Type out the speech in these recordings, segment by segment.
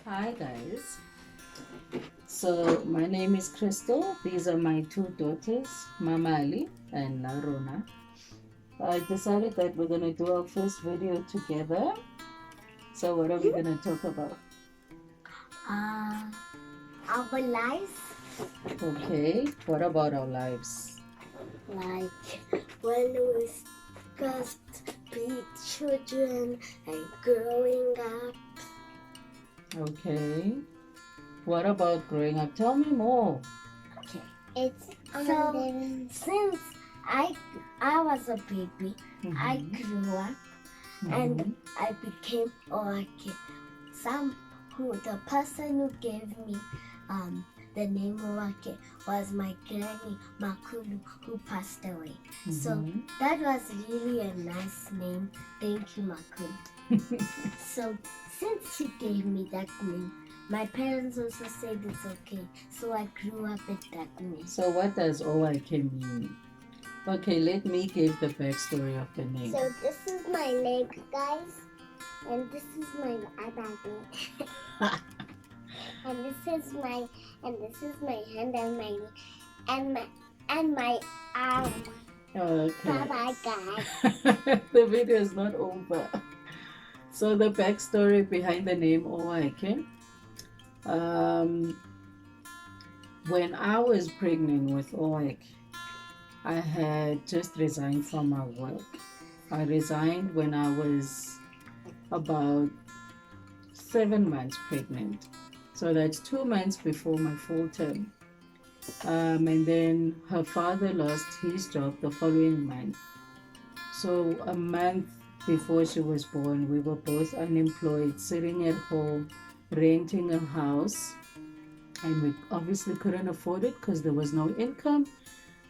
Hi guys. So my name is Crystal. These are my two daughters, Mamali and Narona. I decided that we're gonna do our first video together. So what are we gonna talk about? Uh, our lives, Okay, what about our lives? like when we first be children and growing up. Okay. What about growing up? Tell me more. Okay, it's so since I was a baby, I grew up and I became Orchid. The person who gave me the name Orchid was my granny Makulu, who passed away. So that was really a nice name. Thank you, Makulu. So since she gave me that name, my parents also said it's okay. So I grew up with that name. So what does OIK mean? Okay, let me give the backstory of the name. So this is my leg, guys, and this is my other leg, and this is my hand and my arm. Okay. Bye bye, guys. The video is not over. So the backstory behind the name OIK. When I was pregnant with OIK, I had just resigned from my work. I resigned when I was about 7 months pregnant. So that's 2 months before my full term. And then her father lost his job the following month. So a month before she was born, we were both unemployed, sitting at home, renting a house. And we obviously couldn't afford it because there was no income.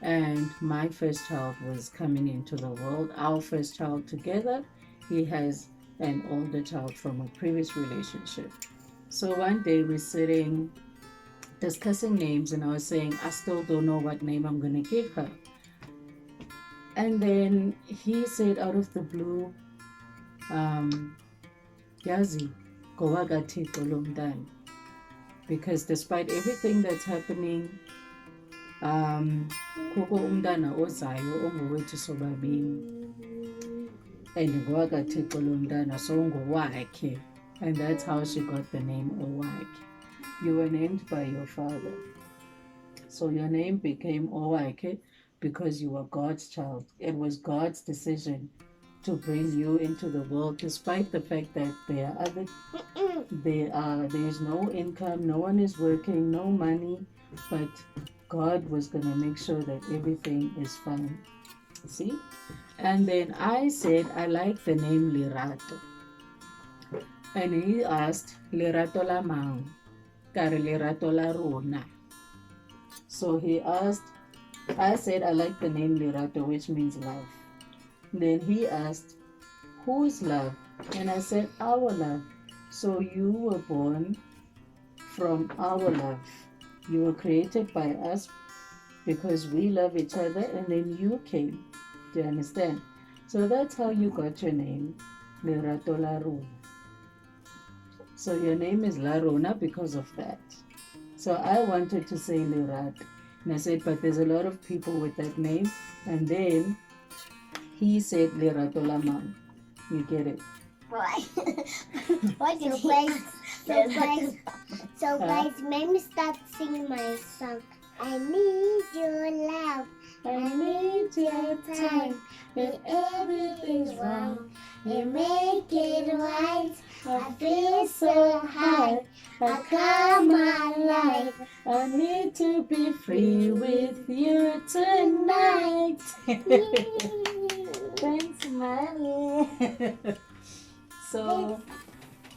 And my first child was coming into the world, our first child together. He has an older child from a previous relationship. So one day we're sitting discussing names, and I was saying, I still don't know what name I'm going to give her. And then he said out of the blue, Yazi, Gowagathixo lo mntana. Because despite everything that's happening, kukho umntana ozayo ongowethu sobabini, and ngowakathixo lo mntana, so ngowakhe. And that's how she got the name Owak. You were named by your father, so your name became Owak because you were God's child. It was God's decision to bring you into the world, despite the fact that there is no income, no one is working, no money, but God was gonna make sure that everything is fine. See? And then I said I like the name Lerato. And he asked, Lerato la mang? Kare Lerato la rona. So he asked, I said I like the name Lerato, which means love. Then he asked, whose love? And I said, our love. So you were born from our love. You were created by us because we love each other, and then you came. Do you understand? So that's how you got your name, Lerato la rona. So your name is La Rona because of that. So I wanted to say Lerat. And I said, but there's a lot of people with that name. And then he said Lerato la mang. You get it? Why? What did So guys, let me start singing my song. I need your love. I need your time. If everything's wrong, you make it right. I feel so high. I come alive. I need to be free with you tonight. Thanks, Mali. So,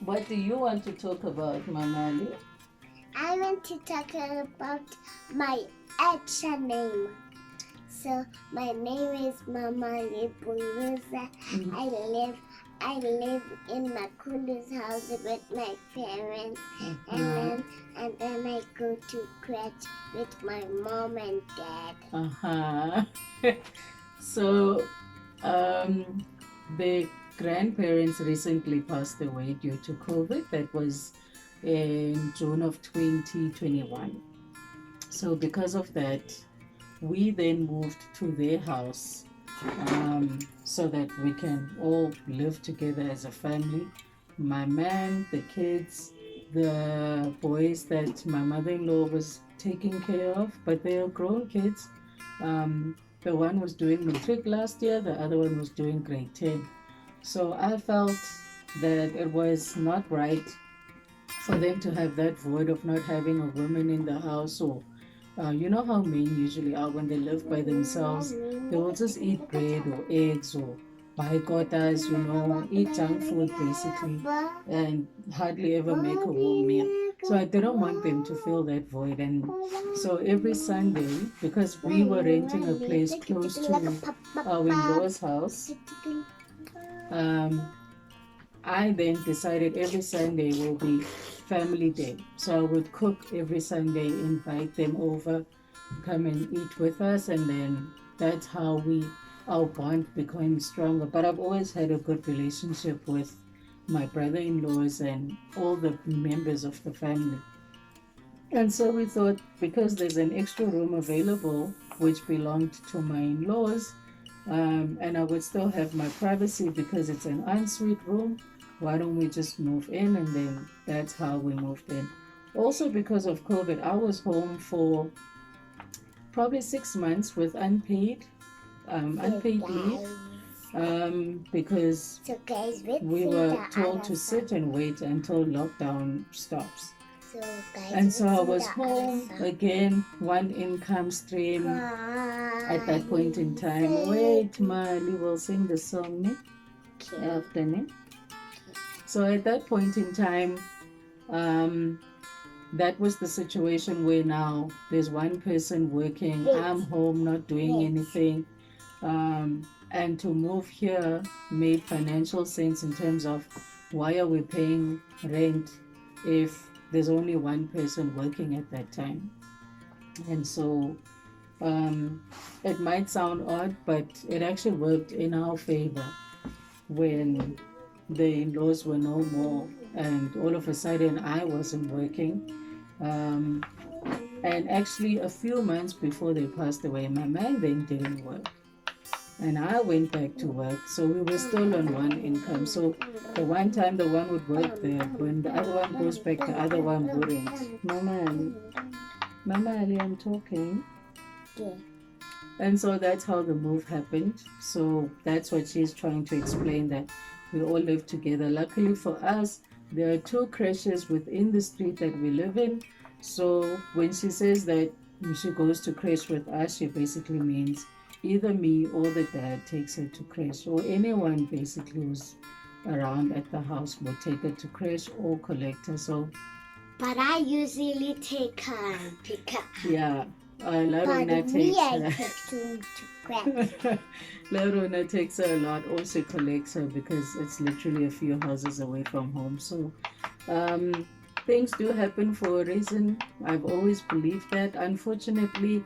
what do you want to talk about, Mamali? I want to talk about my actual name. So my name is Mama Libuza. I live in Makulu's house with my parents, and then I go to crèche with my mom and dad. So, the grandparents recently passed away due to COVID. That was in June of 2021. So because of that, we then moved to their house, so that we can all live together as a family. My man, the kids, the boys that my mother-in-law was taking care of, but they are grown kids. The one was doing matric last year, the other one was doing grade 10. So I felt that it was not right for them to have that void of not having a woman in the house, or you know how men usually are when they live by themselves. They will just eat bread or eggs or buy kotas, eat junk food basically, and hardly ever make a warm meal. So I didn't want them to feel that void. And so every Sunday, because we were renting a place close to our in-laws' house, um, I then decided every Sunday will be family day. So I would cook every Sunday, invite them over, come and eat with us, and then that's how our bond became stronger. But I've always had a good relationship with my brother-in-laws and all the members of the family. And so we thought, because there's an extra room available which belonged to my in-laws, and I would still have my privacy because it's an ensuite room, why don't we just move in? And then that's how we moved in. Also, because of COVID, I was home for probably 6 months with unpaid leave, because we were told to sit and wait until lockdown stops. And so I was home again, one income stream at that point in time. Wait, Mali will sing the song after me. So at that point in time, that was the situation where now there's one person working, I'm home not doing anything. And to move here made financial sense in terms of, why are we paying rent if there's only one person working at that time? And so it might sound odd, but it actually worked in our favor when the in-laws were no more, and all of a sudden I wasn't working. And actually a few months before they passed away, my man then didn't work, and I went back to work, so we were still on one income. So the one time the one would work there, when the other one goes back, the other one wouldn't. Mama Ali, I'm talking. Yeah. And so that's how the move happened. So that's what she's trying to explain, that we all live together. Luckily for us, there are 2 creches within the street that we live in. So when she says that she goes to creche with us, she basically means either me or the dad takes her to creche, or anyone basically who's around at the house will take her to creche or collect her. So, but I usually take her and pick her. Yeah. Larona takes her. Larona takes her a lot, also collects her, because it's literally a few houses away from home. So things do happen for a reason. I've always believed that. Unfortunately,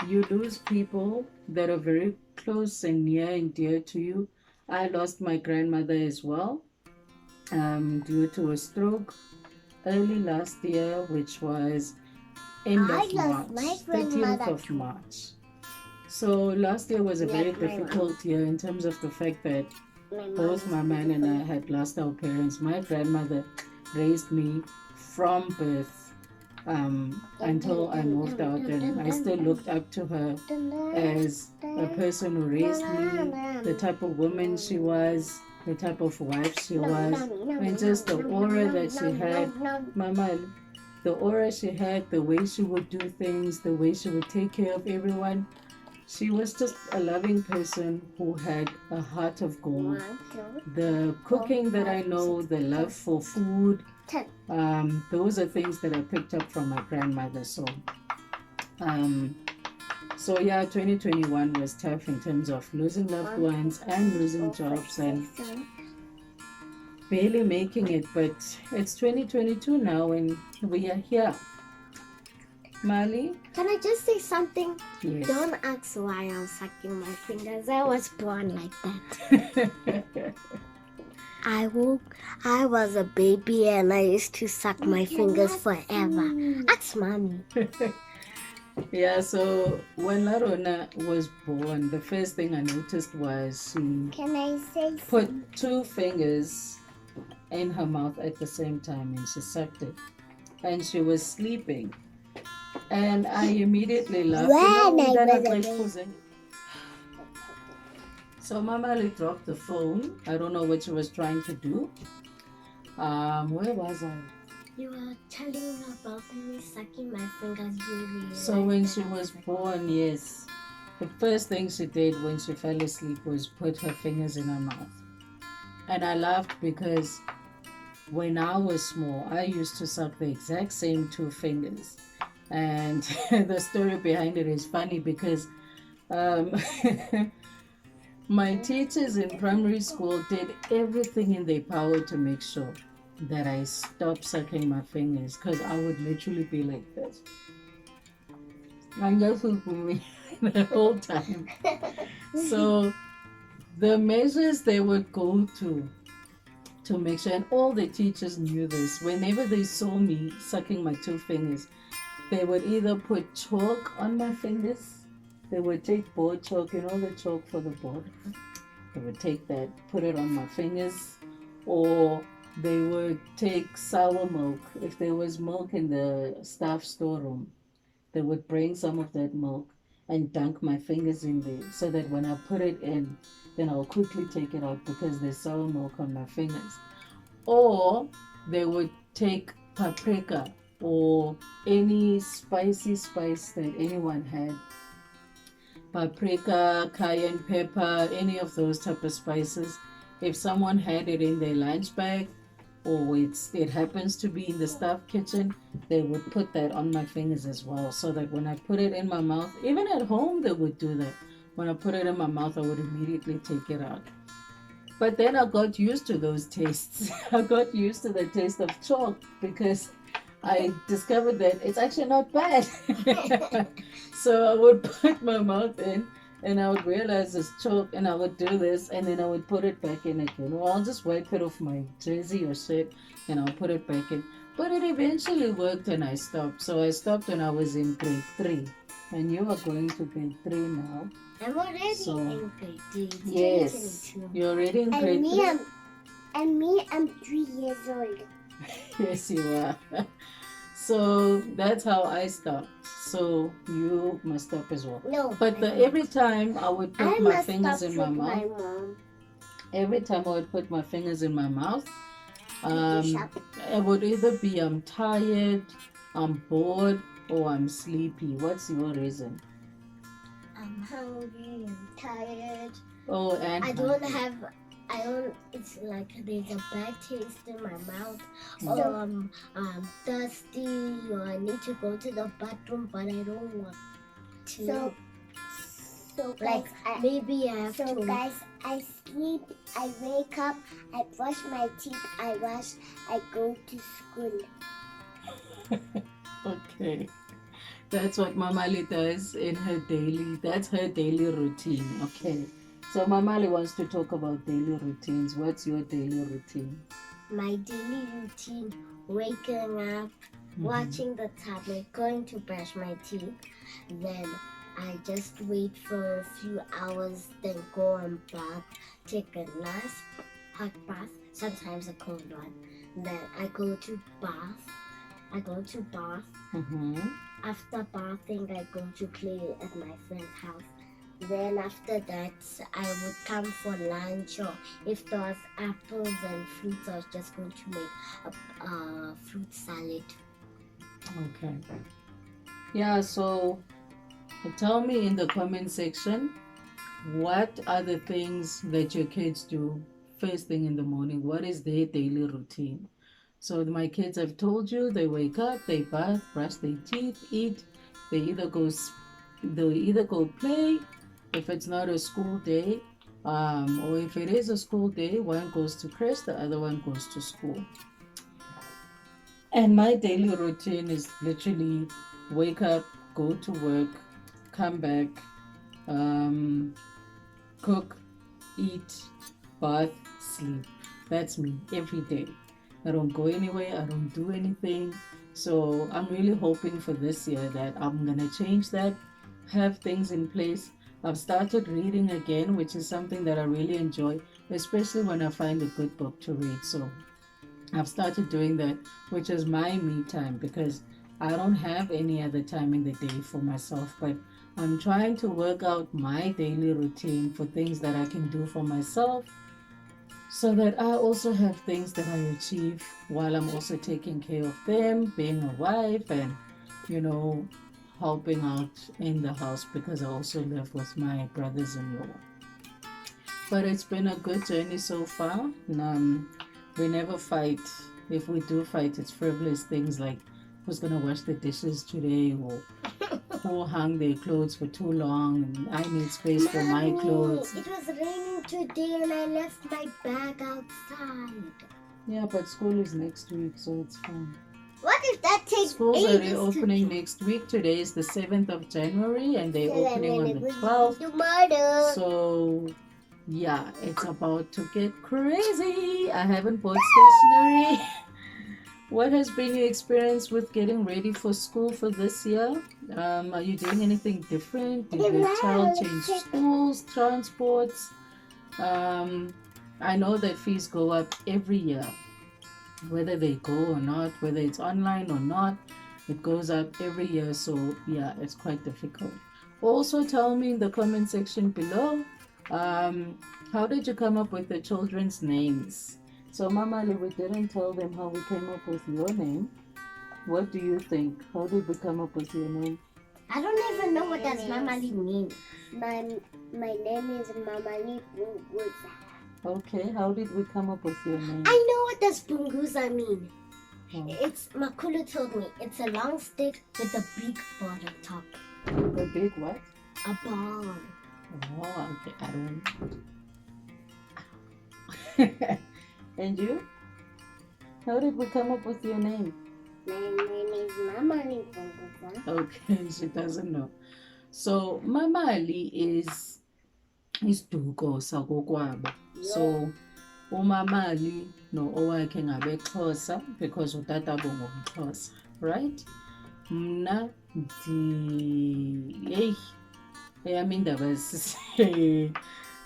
you lose people that are very close and near and dear to you. I lost my grandmother as well, due to a stroke early last year, which was end of March, 30th of March. So last year was a very difficult year in terms of the fact that both my man and I had lost our parents. My grandmother raised me from birth until I moved out, and I still looked up to her as a person who raised me, the type of woman she was, the type of wife she was, and just the aura that she had. Mama, the aura she had, the way she would do things, the way she would take care of everyone. She was just a loving person who had a heart of gold. The cooking that I know, the love for food, those are things that I picked up from my grandmother. So yeah, 2021 was tough in terms of losing loved ones and losing jobs and barely making it, but it's 2022 now and we are here. Mali? Can I just say something? Yes. Don't ask why I'm sucking my fingers. I was born like that. I was a baby and I used to suck my fingers forever. Ask mommy. Yeah, so when Larona was born, the first thing I noticed was she Can I say put 2 fingers in her mouth at the same time and she sucked it. And she was sleeping. And I immediately laughed. So Mama Ali dropped the phone. I don't know what she was trying to do. Where was I? You were telling about me sucking my fingers really. So when she was born, yes, the first thing she did when she fell asleep was put her fingers in her mouth. And I laughed because when I was small, I used to suck the exact same 2 fingers. And the story behind it is funny because um, my teachers in primary school did everything in their power to make sure that I stopped sucking my fingers because I would literally be like this. And that was me the whole time. So the measures they would go to make sure, and all the teachers knew this, whenever they saw me sucking my 2 fingers, they would either put chalk on my fingers, they would take board chalk, the chalk for the board. They would take that, put it on my fingers, or they would take sour milk. If there was milk in the staff storeroom, they would bring some of that milk and dunk my fingers in there so that when I put it in, then I'll quickly take it out because there's sour milk on my fingers. Or they would take paprika or any spicy spice that anyone had. Paprika, cayenne pepper, any of those type of spices. If someone had it in their lunch bag or it happens to be in the staff kitchen, they would put that on my fingers as well so that when I put it in my mouth, even at home they would do that. When I put it in my mouth, I would immediately take it out. But then I got used to those tastes. I got used to the taste of chalk because I discovered that it's actually not bad. So I would put my mouth in and I would realize it's chalk and I would do this and then I would put it back in again. Or I'll just wipe it off my jersey or shirt and I'll put it back in. But it eventually worked and I stopped. So I stopped when I was in grade 3. And you are going to grade 3 now. I'm already in grade 3. Yes, you're already in grade 3. I'm 3 years old. Yes, you are. So that's how I stopped. So you must stop as well. No. But every time I would put my fingers in my mouth. Every time I would put my fingers in my mouth, it would either be I'm tired, I'm bored, or I'm sleepy. What's your reason? I'm hungry, I'm tired. Oh, and it's like there's a bad taste in my mouth. Or I'm thirsty, or I need to go to the bathroom, but I don't want to. So like guys, maybe I have to. So guys, I sleep, I wake up, I brush my teeth, I go to school. Okay. That's what Mamali does in her that's her daily routine. Okay. So Mamali wants to talk about daily routines. What's your daily routine? My daily routine, waking up, watching the tablet, going to brush my teeth, then I just wait for a few hours, then go and bath, take a nice hot bath, sometimes a cold one. Then I go to bath. After bathing, I go to play at my friend's house. Then after that, I would come for lunch, or if there was apples and fruits, I was just going to make a fruit salad. Okay. Yeah, so tell me in the comment section, what are the things that your kids do first thing in the morning? What is their daily routine? So my kids have told you they wake up, they bath, brush their teeth, eat. They either go play if it's not a school day, or if it is a school day, one goes to crash, the other one goes to school. And my daily routine is literally wake up, go to work, come back, cook, eat, bath, sleep. That's me every day. I don't go anywhere, I don't do anything. So I'm really hoping for this year that I'm gonna change that, have things in place. I've started reading again, which is something that I really enjoy, especially when I find a good book to read. So I've started doing that, which is my me time, because I don't have any other time in the day for myself. But I'm trying to work out my daily routine for things that I can do for myself, so that I also have things that I achieve while I'm also taking care of them, being a wife, and, you know, helping out in the house, because I also live with my brothers-in-law. But it's been a good journey so far. We never fight. If we do fight, it's frivolous things like who's gonna wash the dishes today, or who hung their clothes for too long, and I need space for my clothes. It was raining today and I left my bag outside. Yeah, but school is next week, so it's fine. What if that takes Schools are ages reopening next week. Today is the 7th of January and they're opening on the 12th. Tomorrow. So, yeah, it's about to get crazy. I haven't bought stationery. What has been your experience with getting ready for school for this year? Are you doing anything different? Did your child change schools, transports? I know that fees go up every year, whether they go or not, whether it's online or not, it goes up every year. So yeah, it's quite difficult. Also, tell me in the comment section below, how did you come up with the children's names? So Mama Ali, we didn't tell them how we came up with your name. What do you think? How did we come up with your name? I don't even know what does Mamali mean. My name is Mamali Bunguza. Okay, how did we come up with your name? I know what does Bunguza mean. Oh. It's Makulu told me. It's a long stick with a big ball on top. A big what? A ball. Oh, okay. I don't. And you? How did we come up with your name? My name is Mamali Bunguza. Okay, she doesn't know. So Mama Ali is isiduko sakokwabo. So uMama Ali no owakhe ngabexhosa, because utatabo ngumXhosa, right? Mna eyami indaba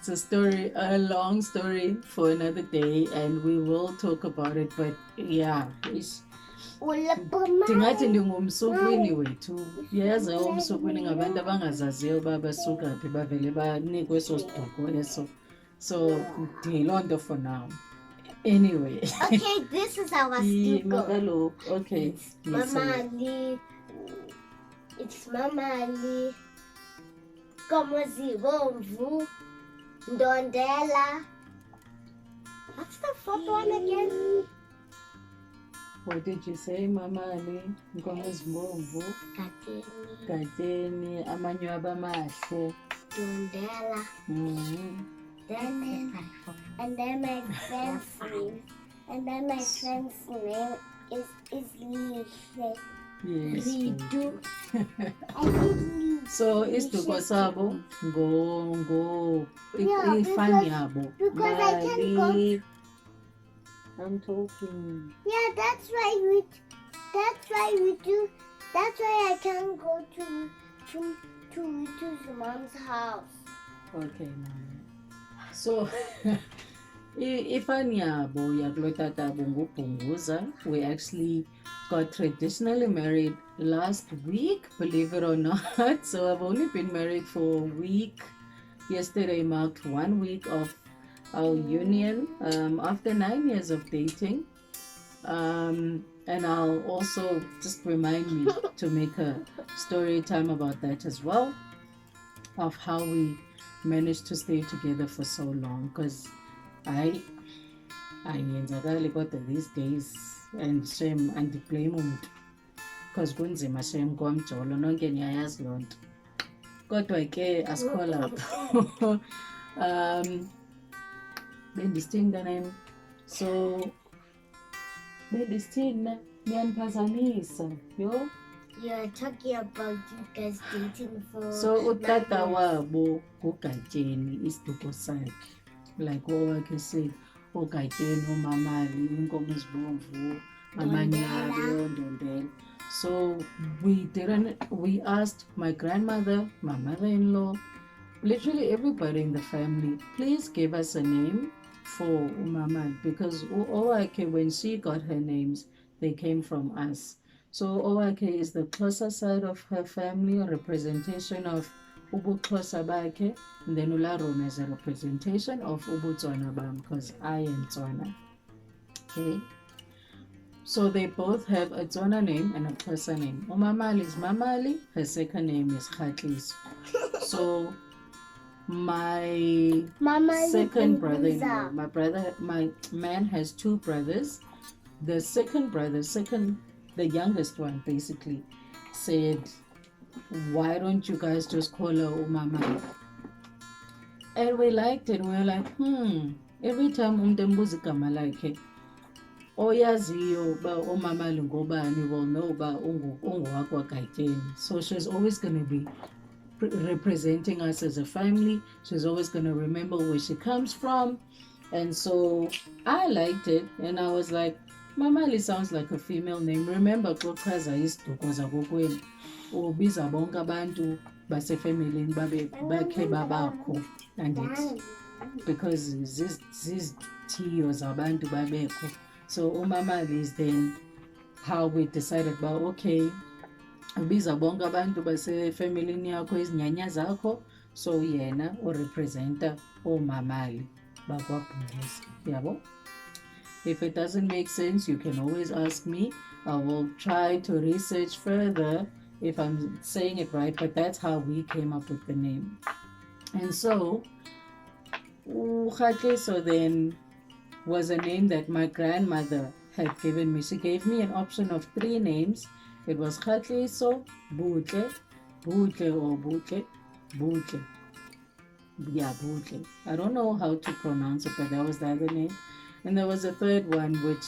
it's a story, a long story for another day, and we will talk about it. But yeah, ndingathi ndingumsukwini wethu. Yazi umsukwini ngabantu abangazaziyo uba basuka phi, bavele banikwe eso siduko eso. So ndiyiloo nto for now. Anyway. Okay, this is our studio. Okay. It's Mama Ali. Komozibomvu. Ndondela. What's the fourth one again? What did you say, Mama Ali? Komozibomvu. Gateni. Amanywaba mahle. Ndondela. And then my friend's name is Lihle. Yes. Ridu. So isiduko sabo ifani yabo. Because I can go. I'm talking. Yeah, that's why we do. That's why I can go to Ritu's mom's house. Okay, Mama. So ifani yabo yakulotatabo ngubhunguza. We actually got traditionally married last week, believe it or not. So I've only been married for a week. Yesterday marked 1 week of our union after 9 years of dating. And I'll also just remind me to make a story time about that as well, of how we managed to stay together for so long. Because I these days, and shame andiblame umuntu, because kunzima shem kwamjolo nonke niyayazi loo nto, kodwa ke asikho lapho. Bendisithini mntanam? So bendisithini niyaniphazamisa yo. You're talking about you guys dating for. So utata wabo nguGatyeni isiduko sakhe, like owakhe said. ogayiteni, omamali, inkomo ezibomvu, amanyabe, ondondela. So we asked my grandmother, my mother-in-law, literally everybody in the family, please give us a name for Umama, because Oake, when she got her names, they came from us. So Oake is the closer side of her family, a representation of Ubuxhosa bakhe, and then Ularona is a representation of Ubutswana bam, because I am Tswana. Okay. So they both have a Tswana name and a Xhosa name. Umamali is Mamali, her second name is Khatlis. So my second brother-in-law, my man has two brothers. The second brother, the youngest one basically, said, why don't you guys just call her Umama? And we liked it. We were like, every time umtembuza igama lakhe oyaziyo ba umamali ngobani will know ba ungowakwa Gaiteni. So she's always going to be representing us as a family. She's always going to remember where she comes from. And so I liked it, and I was like, Mamali sounds like a female name. Remember, Kokaza is Tokoza Gokwen, ubiza bonke abantu basefamilini bakhe babakho, and it's because zizithiyo zabantu babekho. So umamali is then how we decided about, okay, ubiza bonke abantu basefamilini yakho, izinyanya zakho, so yena urepresenta omamali bakwabhungisi, yabo. If it doesn't make sense, you can always ask me. I will try to research further if I'm saying it right, but that's how we came up with the name. And so Ukhatleso then was a name that my grandmother had given me. She gave me an option of 3 names. It was Khatleso, Butle or Butle. Yeah, Butle. I don't know how to pronounce it, but that was the other name. And there was a third one, which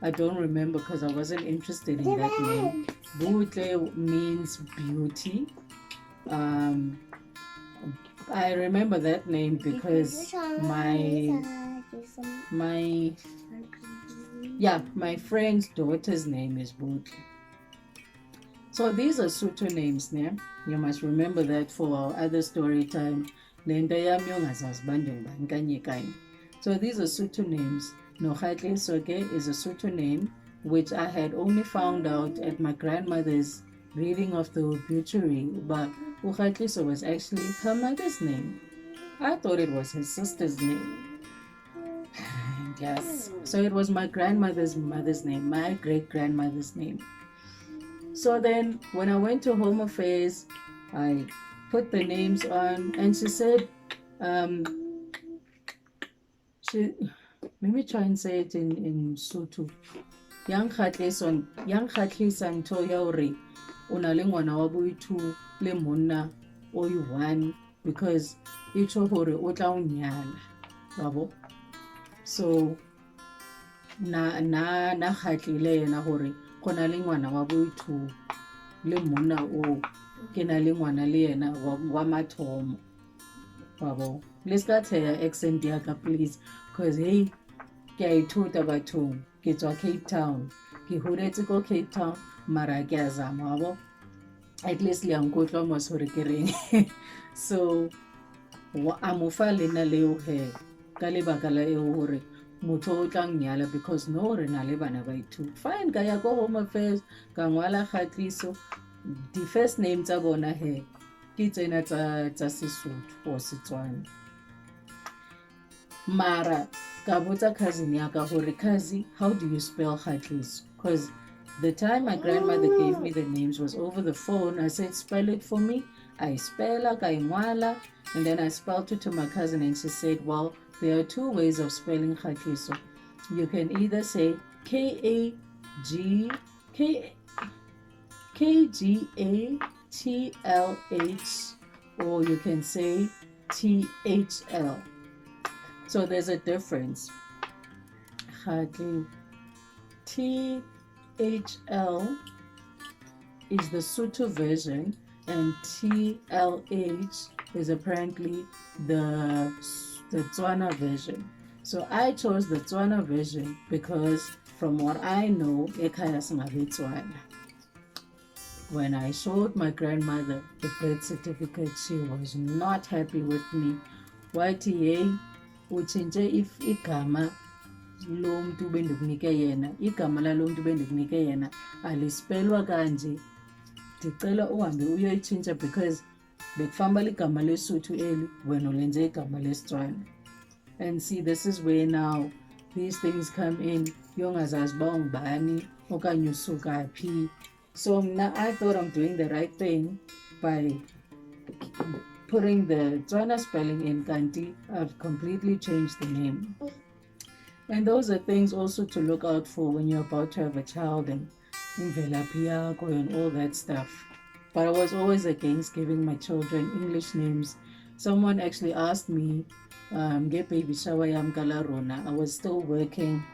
I don't remember because I wasn't interested in that name. Butle means beauty. I remember that name because my friend's daughter's name is Butle. So these are Sotho names, ne? You must remember that for our other story time. So these are Sotho names. Nokhatleso is a Sotho name, which I had only found out at my grandmother's reading of the obituary, but Ukhatleso was actually her mother's name. I thought it was her sister's name. Yes. So it was my grandmother's mother's name, my great-grandmother's name. So then when I went to Home Affairs, I put the names on, and she said, let me try and say it in Sotho. Yang Khatlisan to yauri una le ngwana wa boithu le monna o i1 because itsho hore o tla o nyala babo. So na khatlile yena hore gona le ngwana wa boithu le monna o ke na le ngwana le yena wa mathomo babo. Let's get her accent yaka please, because hey, ke a ithuta bathong, ke tswa Cape Town, ke holetse ko Cape Town, mara ke a zama babo. At least le ankotla mos hore ke reng. So a mo fa lena leo he ka lebaka la eo hore motho o tla nyala, because no re na le bana ba ithuta. Fine, ka ya ko Home Affairs ka ngwala Khatliso. The first name tsa bona he ke tsena tsa Sesotho or Setswana. Mara ka botsa cousin yaka hore cousin, how do you spell Khatliso? Because the time my grandmother gave me the names was over the phone. I said, spell it for me. I spell ka ingwala, and then I spelled it to my cousin, and she said, well, there are 2 ways of spelling Khatliso. You can either say KGATLH, or you can say THL. So there's a difference. THL is the Sotho version, and TLH is apparently the Tswana version. So I chose the Tswana version because from what I know, ekhaya singabe Tswana. When I showed my grandmother the birth certificate, she was not happy with me. Wathi hey, utshintshe igama lomuntu bendikunike yena, igama lalomuntu bendikunike yena alispelwa kanje. Ndicela uhambe uyoyitshintsha because bekufamba ligama lesuthu eli wena ulenze igama lesitswana. And see, this is where now these things come in. Yongazazi uba ungubani okanye usuka phi. So now I thought I'm doing the right thing by putting the Tswana spelling in kanti. I've completely changed the name. And those are things also to look out for when you're about to have a child and imvelaphi yakho and all that stuff. But I was always against giving my children English names. Someone actually asked me, get baby shower yam kala rona. I was still working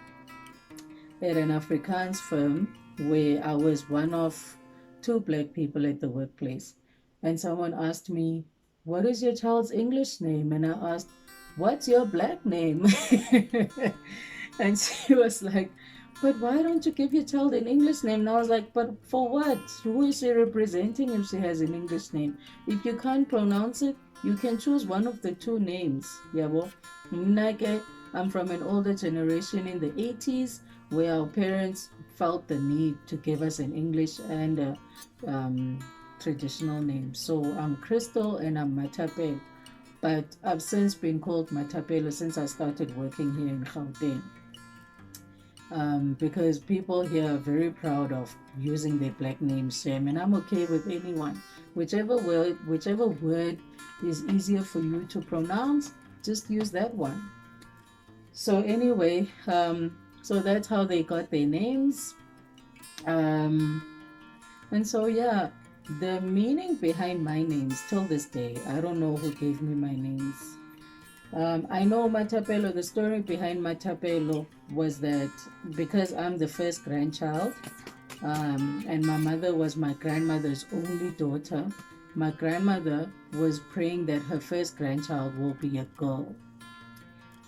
at an Afrikaans firm where I was one of 2 black people at the workplace. And someone asked me, what is your child's English name? And I asked, what's your black name? And she was like, but why don't you give your child an English name? And I was like, but for what? Who is she representing if she has an English name? If you can't pronounce it, you can choose one of the 2 names. Yabo. I'm from an older generation in the 80s where our parents felt the need to give us an English and a traditional name. So I'm Crystal and I'm Matapelo. But I've since been called Matapelo since I started working here in Gauteng. Because people here are very proud of using their black name Shem, and I'm okay with anyone. Whichever word is easier for you to pronounce, just use that one. So anyway, so that's how they got their names. And so yeah, the meaning behind my names till this day, I don't know who gave me my names. I know Matapelo, the story behind Matapelo was that because I'm the first grandchild, and my mother was my grandmother's only daughter, my grandmother was praying that her first grandchild will be a girl.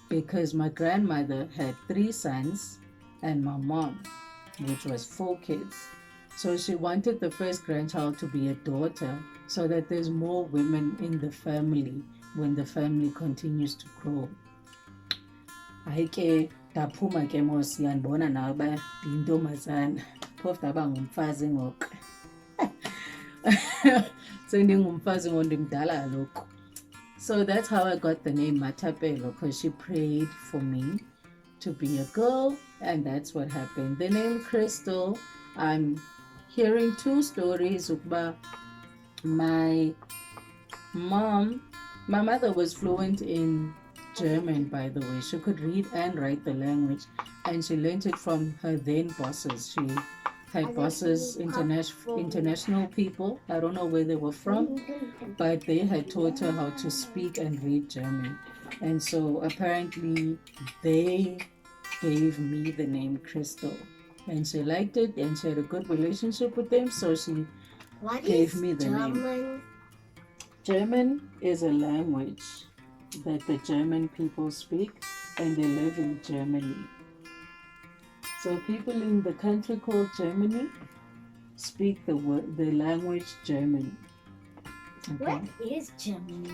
Because my grandmother had 3 sons and my mom, which was 4 kids. So she wanted the first grandchild to be a daughter so that there's more women in the family when the family continues to grow. Hayi ke daphuma ke mos yanibona nawe ba yintombazana phofu daba ngumfazi ngoku. Sendingumfazi ngondimdala kaloku. So that's how I got the name Matapelo, because she prayed for me to be a girl, and that's what happened. The name Crystal, I'm hearing 2 stories about my mother was fluent in German, by the way. She could read and write the language, and she learned it from her then bosses. She had bosses, international people. I don't know where they were from, but they had taught her how to speak and read German. And so apparently they gave me the name Crystal. And she liked it, and she had a good relationship with them, so she gave me the name. German is a language that the German people speak, and they live in Germany. So people in the country called Germany speak the language German. Okay. What is Germany?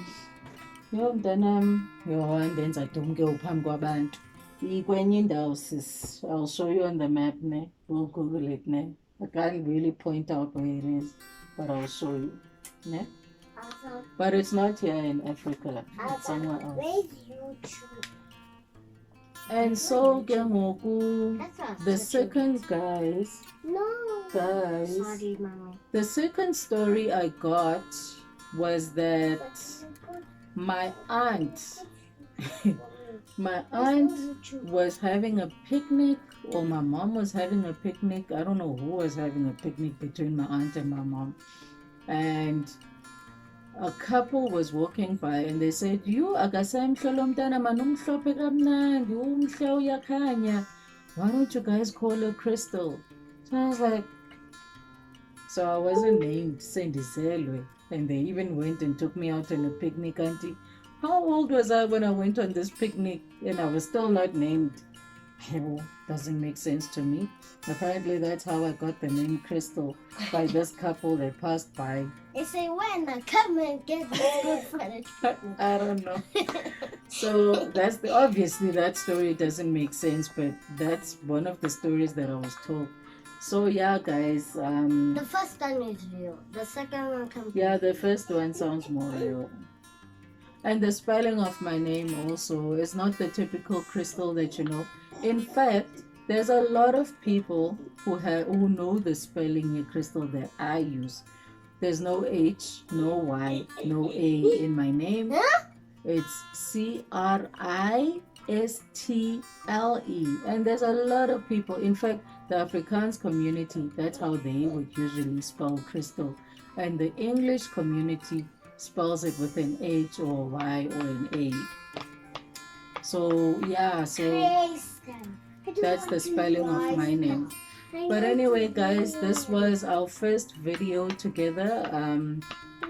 Yo mntanam, yo andenza dumke uphambi kwabantu. Ikwenye indawo sis. I'll show you on the map ne. We'll Google it ne. I can't really point out where it is, but I'll show you. Ne? But it's not here in Africa. It's somewhere else. Where's YouTube? And so the second Sorry, Mama. The second story I got was that my aunt was having a picnic, or my mom was having a picnic. I don't know who was having a picnic between my aunt and my mom. And a couple was walking by and they said, you akasemhlolo mntana manumhlophe kamnandi umhle uyakhanya, why don't you guys call her Crystal? So I was like, so I wasn't named Sendizelwe, and they even went and took me out on a picnic. Auntie, How old was I when I went on this picnic and I was still not named? Doesn't make sense to me. Apparently, that's how I got the name Crystal by this couple that passed by. They say, when I come and get this good for the picnic. I don't know. So that's obviously that story doesn't make sense, but that's one of the stories that I was told. So yeah, guys. The first one is real. The second one comes. Yeah, the first one sounds more real. And the spelling of my name also is not the typical Crystal that you know. In fact, there's a lot of people who know the spelling of Crystal that I use. There's no H, no Y, no A in my name. It's Christle. And there's a lot of people. In fact, the Afrikaans community, that's how they would usually spell Crystal. And the English community spells it with an H or Y or an A. So yeah, so that's the spelling of my name. But anyway, guys, this was our first video together. I'm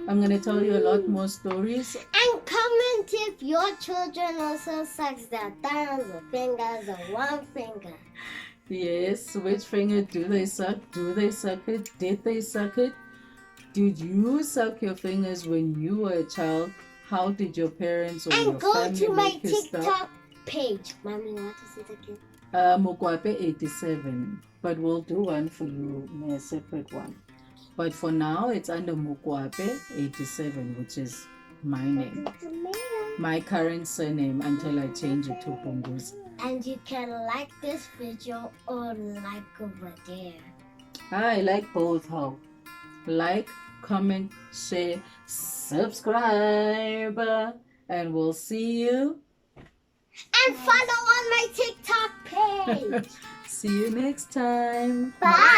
gonna tell you a lot more stories. And comment if your children also sucks their thumbs or fingers or one finger. Yes, which finger do they suck? Do they suck it? Did they suck it? Did you suck your fingers when you were a child? How did your parents or your And go family to my make you stop? TikTok page. Mommy, what is it again? Mukwape 87, but we'll do one for you, a separate one. But for now, it's under Mukwape 87, which is my name, my current surname until I change it to Bunguzi. And you can like this video or like over there. I like both. How? Like, comment, share, subscribe, and we'll see you. And follow on my TikTok page. See you next time. Bye.